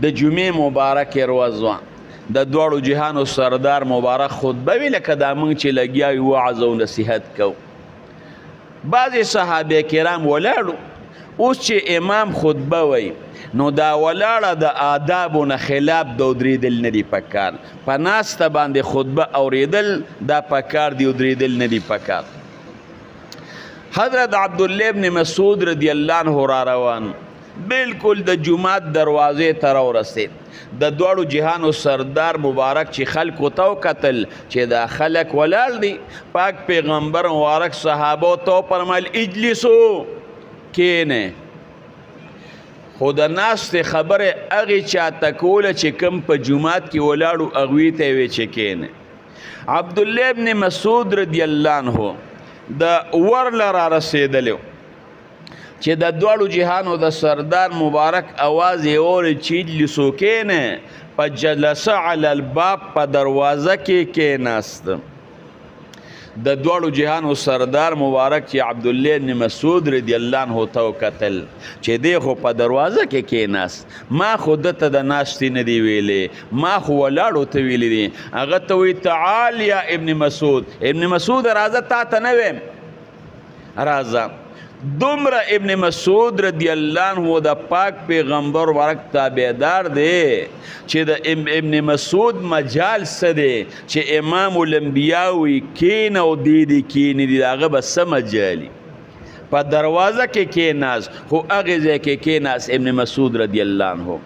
د جمعې مبارک ورځ وه د دواړو جهانو سردار مبارک خطبه وی لکه دا موږ چې لګیا یو وعظ او نصیحت کوو. بعضې صحابه کرام ولاړو، اوس چې امام خطبه وی نو دا ولاړه د آدابو نه خلاف د ودرېدل نه دي پکار، په ناسته باندې خطبه اورېدل دا پکار دي، ودرېدل نه دي پکار. حضرت عبدالله ابن مسعود رضی الله عنه را روان بالکل د جماعت دروازې ته راورسېد. د دواړو جهانو سردار مبارک چې خلکو ته وکتل چې دا خلک ولاړ دي، پاک پیغمبر مبارک صحابو ته وفرمیل اجلسو، کینې. خو د ناستې خبرې هغې چاته کوله چې کوم په جومات کې ولاړو هغوی ته یې وې چې کینې. عبدالله ابن مسعود رضی الله عنه د ورله را رسېدلی چې د دواړو جهانو د سردار مبارک اواز یې اوري چې اجلسو، کینې. په جلسه علی الباب په دروازه کې کیناست. د دواړو جهانو سردار مبارک چې عبدالله بن مسعود رضی الله عنه ته وکتل چې دی خو په دروازه کې کیناست، ما خو دته د ناستې نه دی ویلې، ما خو ولاړو ته ویلی دي. هغه ته وی تعال یا ابن مسعود، ابن مسعود راځه تا ته نه ویم، راځه. دومره ابن مسعود رضی الله عنه د پاک پیغمبر مبارک تابعدار دی چې د ابن مسعود مجال څه دی چې امام الانبیا وی کینه او دی کینې دي، هغه به څه مجالي. په دروازه کې کیناست، خو هغې ځای کې کیناست ابن مسعود رضی الله عنه.